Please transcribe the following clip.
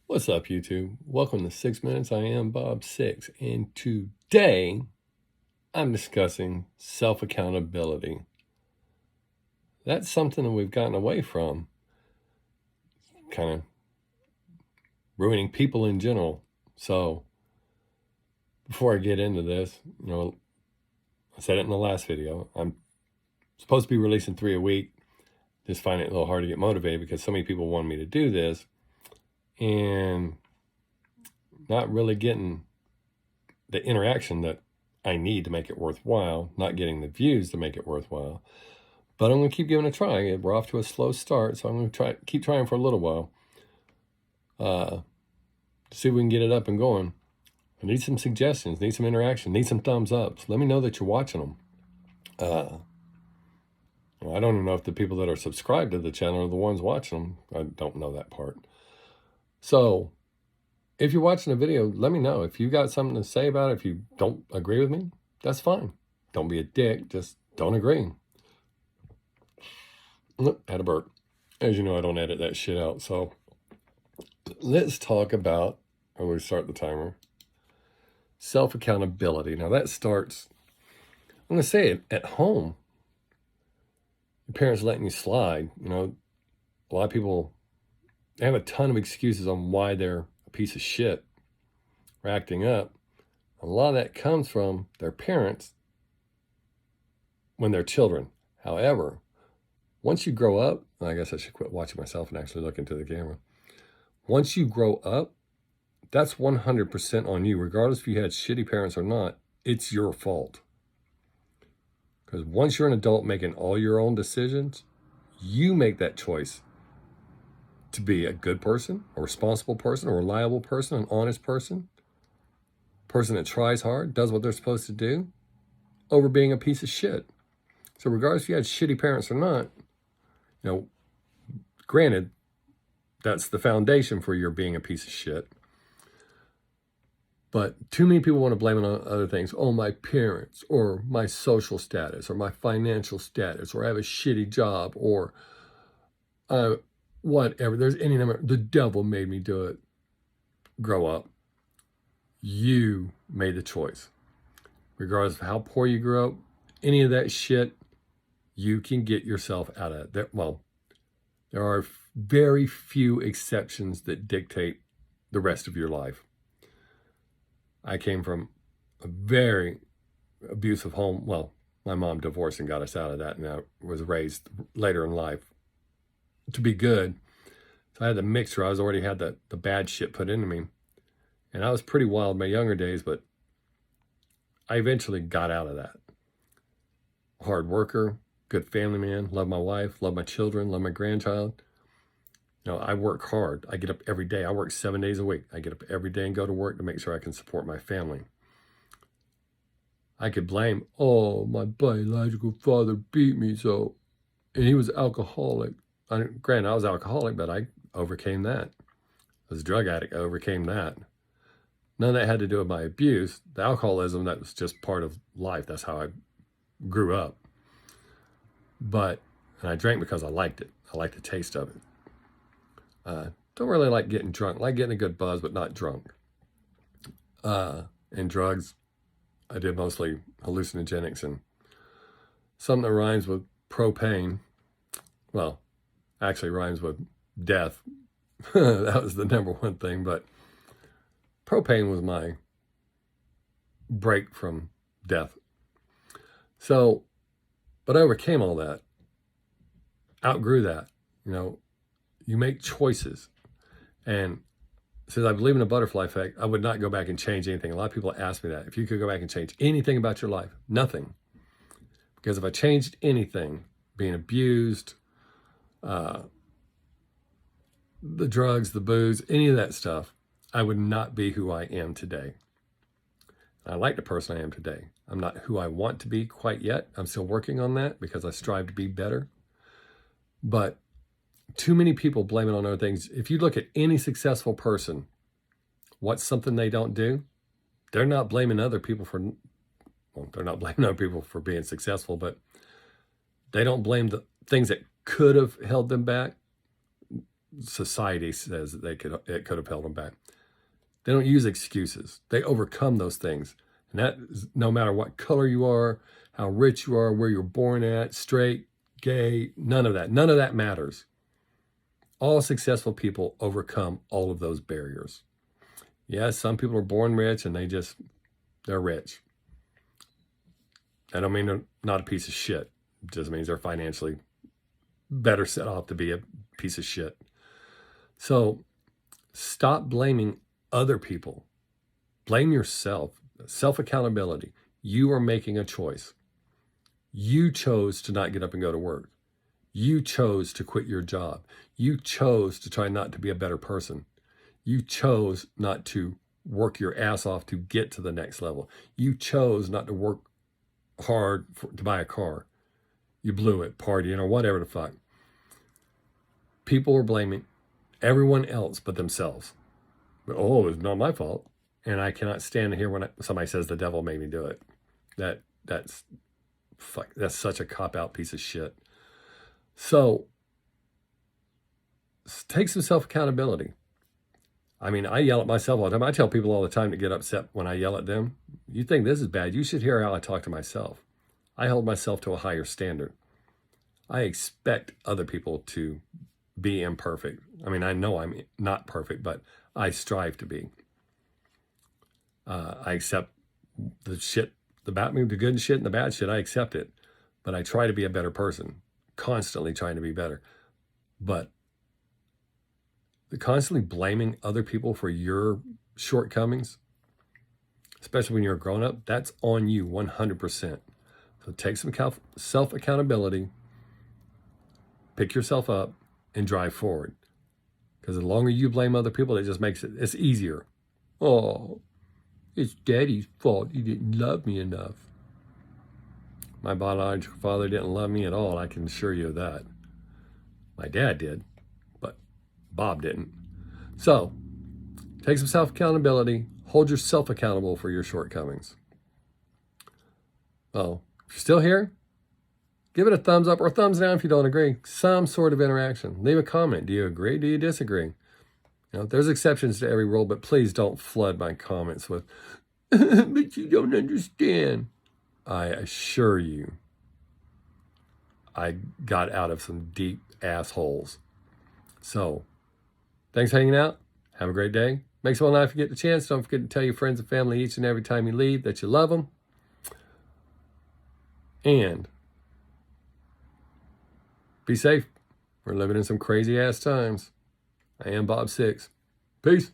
What's up, YouTube? Welcome to 6 Minutes. I am Bob Six, and today I'm discussing self-accountability. That's something that we've gotten away from, kind of ruining people in general. So before I get into this, I said it in the last video, I'm supposed to be releasing 3 a week. Just find it a little hard to get motivated because so many people want me to do this and not really getting the interaction that I need to make it worthwhile, not getting the views to make it worthwhile. But I'm going to keep giving it a try. We're off to a slow start, so I'm going to keep trying for a little while. To see if we can get it up and going. I need some suggestions, need some interaction, need some thumbs ups. Let me know that you're watching them. I don't even know if the people that are subscribed to the channel are the ones watching them. I don't know that part. So if you're watching a video, let me know. If you got something to say about it, if you don't agree with me, that's fine. Don't be a dick, just don't agree. Had a burp. As you know, I don't edit that shit out. So let's talk about, when we start the timer, self-accountability. Now that starts, I'm going to say it, at home. Your parents letting you slide. A lot of people, they have a ton of excuses on why they're a piece of shit or acting up. A lot of that comes from their parents when they're children. However, once you grow up, I guess I should quit watching myself and actually look into the camera. Once you grow up, that's 100% on you. Regardless if you had shitty parents or not, it's your fault. Because once you're an adult making all your own decisions, you make that choice to be a good person, a responsible person, a reliable person, an honest person that tries hard, does what they're supposed to do, over being a piece of shit. So regardless if you had shitty parents or not, granted, that's the foundation for your being a piece of shit. But too many people want to blame it on other things. Oh, my parents, or my social status, or my financial status, or I have a shitty job, or whatever. There's any number. The devil made me do it. Grow up. You made the choice. Regardless of how poor you grew up, any of that shit, you can get yourself out of it. There are very few exceptions that dictate the rest of your life. I came from a very abusive home. Well, my mom divorced and got us out of that, and I was raised later in life to be good. So I had the mixture. I already had the bad shit put into me. And I was pretty wild in my younger days, but I eventually got out of that. Hard worker, good family man, love my wife, love my children, love my grandchild. I work hard. I get up every day. I work 7 days a week. I get up every day and go to work to make sure I can support my family. I could blame, my biological father beat me, and he was alcoholic. Granted, I was alcoholic, but I overcame that. I was a drug addict. I overcame that. None of that had to do with my abuse. The alcoholism, that was just part of life. That's how I grew up. And I drank because I liked it. I liked the taste of it. Don't really like getting drunk. I like getting a good buzz, but not drunk. And drugs, I did mostly hallucinogenics and something that rhymes with propane. Well, actually rhymes with death. That was the number one thing, but propane was my break from death. So, but I overcame all that. Outgrew that. You make choices. And since I believe in the butterfly effect, I would not go back and change anything. A lot of people ask me that. If you could go back and change anything about your life, nothing. Because if I changed anything, being abused, the drugs, the booze, any of that stuff, I would not be who I am today. I like the person I am today. I'm not who I want to be quite yet. I'm still working on that because I strive to be better. But too many people blame it on other things. If you look at any successful person, what's something they don't do? They're not blaming other people for, they're not blaming other people for being successful, but they don't blame the things that could have held them back. society says that it could have held them back. They don't use excuses. They overcome those things. And that is, no matter what color you are, how rich you are, where you're born at, straight, gay, none of that. None of that matters. All successful people overcome all of those barriers. Yes, some people are born rich and they're rich. I don't mean they're not a piece of shit. It just means they're financially better set off to be a piece of shit. So stop blaming other people. Blame yourself. Self-accountability. You are making a choice. You chose to not get up and go to work. You chose to quit your job. You chose to try not to be a better person. You chose not to work your ass off to get to the next level. You chose not to work hard to buy a car. You blew it, partying, or whatever the fuck. People are blaming everyone else but themselves. Oh, it's not my fault. And I cannot stand to hear when somebody says the devil made me do it. That's such a cop-out piece of shit. So take some self-accountability. I mean, I yell at myself all the time. I tell people all the time to get upset when I yell at them. You think this is bad? You should hear how I talk to myself. I hold myself to a higher standard. I expect other people to be imperfect. I mean, I know I'm not perfect, but I strive to be. I accept the shit about me, the good shit and the bad shit. I accept it, but I try to be a better person, constantly trying to be better. But constantly blaming other people for your shortcomings, especially when you're a grown-up, that's on you 100%. So take some self-accountability, pick yourself up, and drive forward. Because the longer you blame other people, it just makes it's easier. Oh, it's daddy's fault. He didn't love me enough. My biological father didn't love me at all. I can assure you of that. My dad did, but Bob didn't. So take some self-accountability. Hold yourself accountable for your shortcomings. Oh, if you're still here, give it a thumbs up or a thumbs down if you don't agree. Some sort of interaction. Leave a comment. Do you agree? Do you disagree? You know, there's exceptions to every rule, but please don't flood my comments with, but you don't understand. I assure you, I got out of some deep assholes. So, thanks for hanging out. Have a great day. Make sure not forget the chance. Don't forget to tell your friends and family each and every time you leave that you love them. And be safe. We're living in some crazy ass times. I am Bob 6. Peace.